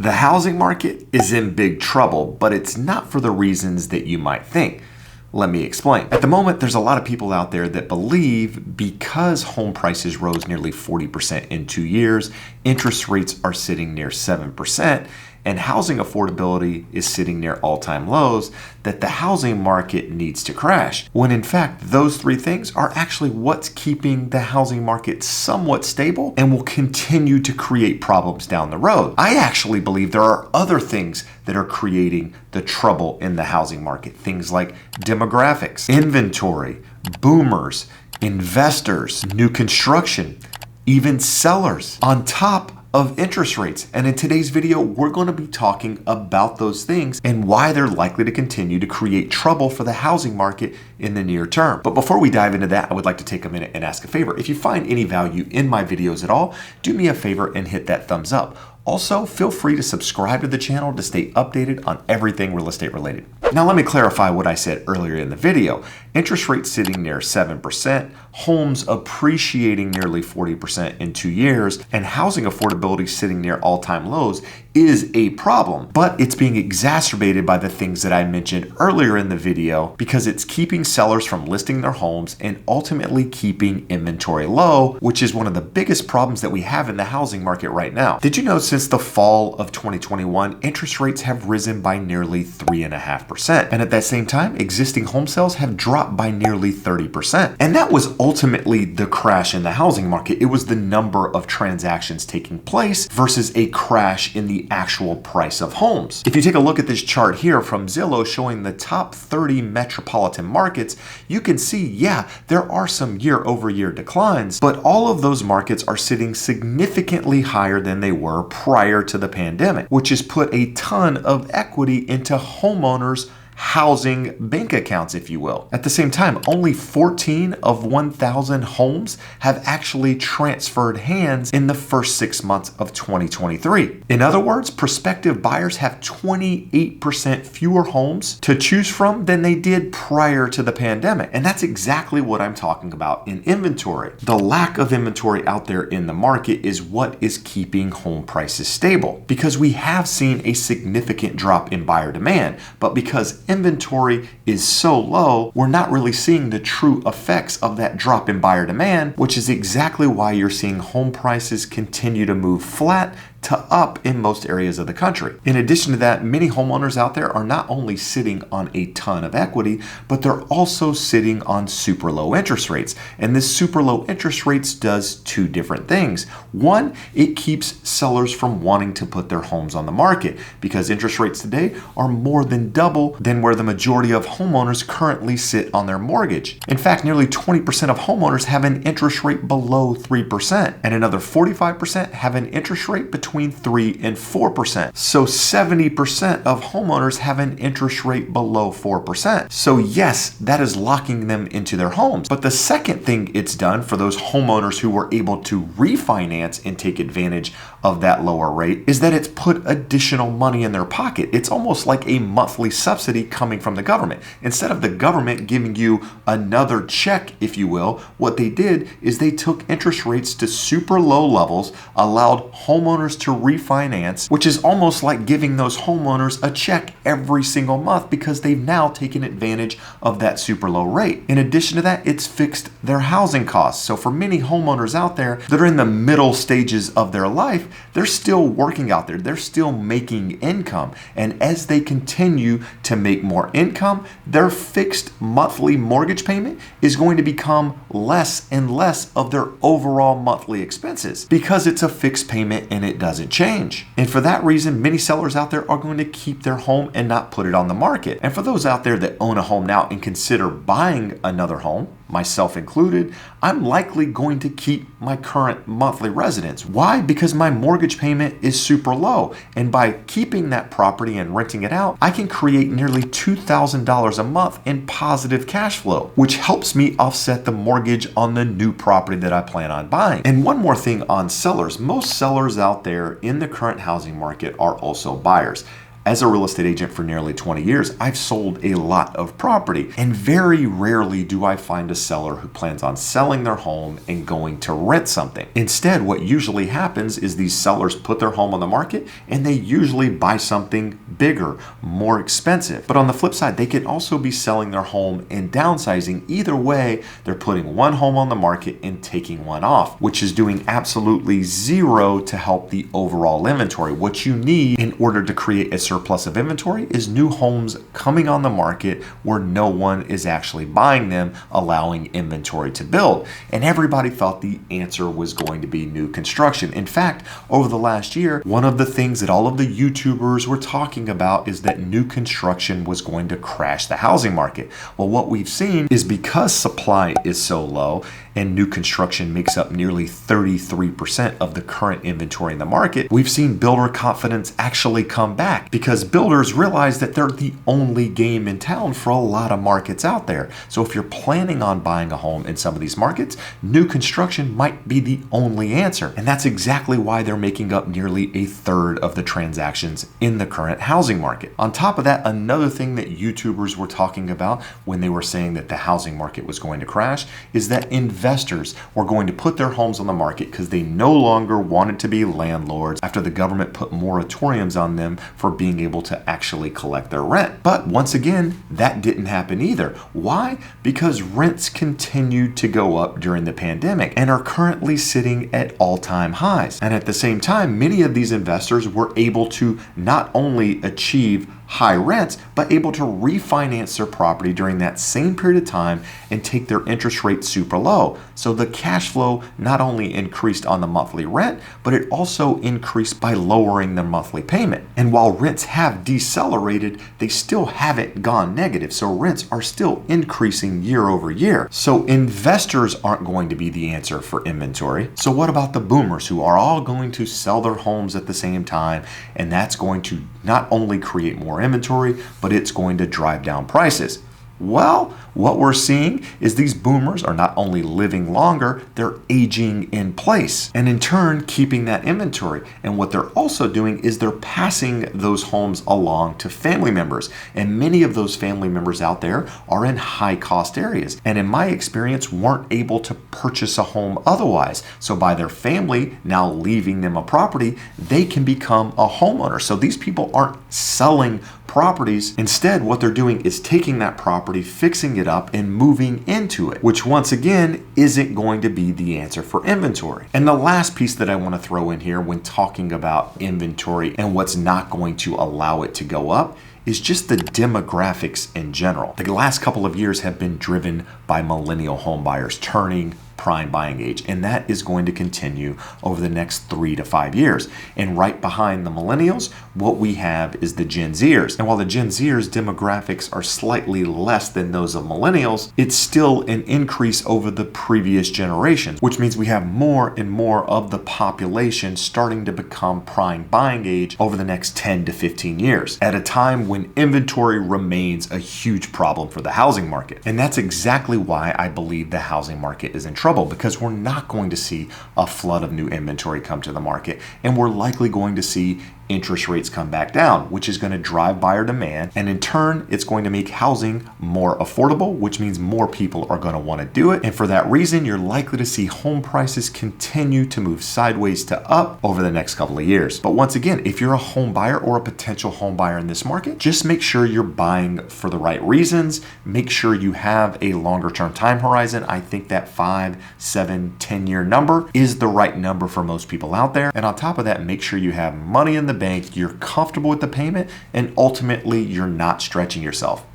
The housing market is in big trouble, but it's not for the reasons that you might think. Let me explain. At the moment, there's a lot of people out there that believe because home prices rose nearly 40% in 2 years, interest rates are sitting near 7%, and housing affordability is sitting near all-time lows, that the housing market needs to crash. When in fact, those three things are actually what's keeping the housing market somewhat stable and will continue to create problems down the road. I actually believe there are other things that are creating the trouble in the housing market. Things like demographics, inventory, boomers, investors, new construction, even sellers, on top of interest rates. And in today's video, we're going to be talking about those things and why they're likely to continue to create trouble for the housing market in the near term. But before we dive into that, I would like to take a minute and ask a favor. If you find any value in my videos at all, do me a favor and hit that thumbs up. Also, feel free to subscribe to the channel to stay updated on everything real estate related. Now, let me clarify what I said earlier in the video. Interest rates sitting near 7%, homes appreciating nearly 40% in 2 years, and housing affordability sitting near all-time lows is a problem, but it's being exacerbated by the things that I mentioned earlier in the video because it's keeping sellers from listing their homes and ultimately keeping inventory low, which is one of the biggest problems that we have in the housing market right now. Did you know since the fall of 2021, interest rates have risen by nearly 3.5%, and at that same time, existing home sales have dropped by nearly 30%. And that was ultimately the crash in the housing market. It was the number of transactions taking place versus a crash in the actual price of homes. If you take a look at this chart here from Zillow showing the top 30 metropolitan markets, you can see, yeah, there are some year-over-year declines, but all of those markets are sitting significantly higher than they were prior to the pandemic, which has put a ton of equity into homeowners' housing bank accounts, if you will. At the same time, only 14 of 1,000 homes have actually transferred hands in the first 6 months of 2023. In other words, prospective buyers have 28% fewer homes to choose from than they did prior to the pandemic. And that's exactly what I'm talking about in inventory. The lack of inventory out there in the market is what is keeping home prices stable, because we have seen a significant drop in buyer demand, but because inventory is so low, we're not really seeing the true effects of that drop in buyer demand, which is exactly why you're seeing home prices continue to move flat to up in most areas of the country. In addition to that, many homeowners out there are not only sitting on a ton of equity, but they're also sitting on super low interest rates. And this super low interest rates does two different things. One, it keeps sellers from wanting to put their homes on the market because interest rates today are more than double than where the majority of homeowners currently sit on their mortgage. In fact, nearly 20% of homeowners have an interest rate below 3%, and another 45% have an interest rate between 3 and 4%. So 70% of homeowners have an interest rate below 4%. So yes, that is locking them into their homes. But the second thing it's done for those homeowners who were able to refinance and take advantage of that lower rate is that it's put additional money in their pocket. It's almost like a monthly subsidy coming from the government. Instead of the government giving you another check, if you will, what they did is they took interest rates to super low levels, allowed homeowners to refinance, which is almost like giving those homeowners a check every single month because they've now taken advantage of that super low rate. In addition to that, it's fixed their housing costs. So for many homeowners out there that are in the middle stages of their life, they're still working out there. They're still making income. And as they continue to make more income, their fixed monthly mortgage payment is going to become less and less of their overall monthly expenses because it's a fixed payment and it doesn't change. And for that reason, many sellers out there are going to keep their home and not put it on the market. And for those out there that own a home now and consider buying another home, myself included, I'm likely going to keep my current monthly residence. Why? Because my mortgage payment is super low. And by keeping that property and renting it out, I can create nearly $2,000 a month in positive cash flow, which helps me offset the mortgage on the new property that I plan on buying. And one more thing on sellers. Most sellers out there in the current housing market are also buyers. As a real estate agent for nearly 20 years, I've sold a lot of property, and very rarely do I find a seller who plans on selling their home and going to rent something. Instead, what usually happens is these sellers put their home on the market and they usually buy something bigger, more expensive. But on the flip side, they can also be selling their home and downsizing. Either way, they're putting one home on the market and taking one off, which is doing absolutely zero to help the overall inventory. What you need in order to create a surplus of inventory is new homes coming on the market where no one is actually buying them, allowing inventory to build. And everybody thought the answer was going to be new construction. In fact, over the last year, one of the things that all of the YouTubers were talking about is that new construction was going to crash the housing market. Well, what we've seen is because supply is so low and new construction makes up nearly 33% of the current inventory in the market, we've seen builder confidence actually come back because builders realize that they're the only game in town for a lot of markets out there. So if you're planning on buying a home in some of these markets, new construction might be the only answer. And that's exactly why they're making up nearly a third of the transactions in the current housing market. On top of that, another thing that YouTubers were talking about when they were saying that the housing market was going to crash is that investors were going to put their homes on the market because they no longer wanted to be landlords after the government put moratoriums on them for being able to actually collect their rent. But once again, that didn't happen either. Why? Because rents continued to go up during the pandemic and are currently sitting at all-time highs. And at the same time, many of these investors were able to not only achieve high rents, but able to refinance their property during that same period of time and take their interest rate super low. So the cash flow not only increased on the monthly rent, but it also increased by lowering their monthly payment. And while rents have decelerated, they still haven't gone negative. So rents are still increasing year over year. So investors aren't going to be the answer for inventory. So what about the boomers who are all going to sell their homes at the same time? And that's going to not only create more inventory, but it's going to drive down prices. Well, what we're seeing is these boomers are not only living longer, they're aging in place and in turn keeping that inventory. And what they're also doing is they're passing those homes along to family members. And many of those family members out there are in high cost areas. And in my experience, weren't able to purchase a home otherwise. So by their family now leaving them a property, they can become a homeowner. So these people aren't selling properties. Instead, what they're doing is taking that property, fixing it up, and moving into it, which once again isn't going to be the answer for inventory. And the last piece that I want to throw in here when talking about inventory and what's not going to allow it to go up is just the demographics in general. The last couple of years have been driven by millennial home buyers turning prime buying age, and that is going to continue over the next 3 to 5 years. And right behind the millennials, what we have is the Gen Zers. And while the Gen Zers demographics are slightly less than those of millennials, it's still an increase over the previous generations, which means we have more and more of the population starting to become prime buying age over the next 10 to 15 years, at a time when inventory remains a huge problem for the housing market. And that's exactly why I believe the housing market is in trouble, because we're not going to see a flood of new inventory come to the market, and we're likely going to see interest rates come back down, which is going to drive buyer demand. And in turn, it's going to make housing more affordable, which means more people are going to want to do it. And for that reason, you're likely to see home prices continue to move sideways to up over the next couple of years. But once again, if you're a home buyer or a potential home buyer in this market, just make sure you're buying for the right reasons. Make sure you have a longer term time horizon. I think that 5, 7, 10-year number is the right number for most people out there. And on top of that, make sure you have money in the bank, you're comfortable with the payment, and ultimately you're not stretching yourself.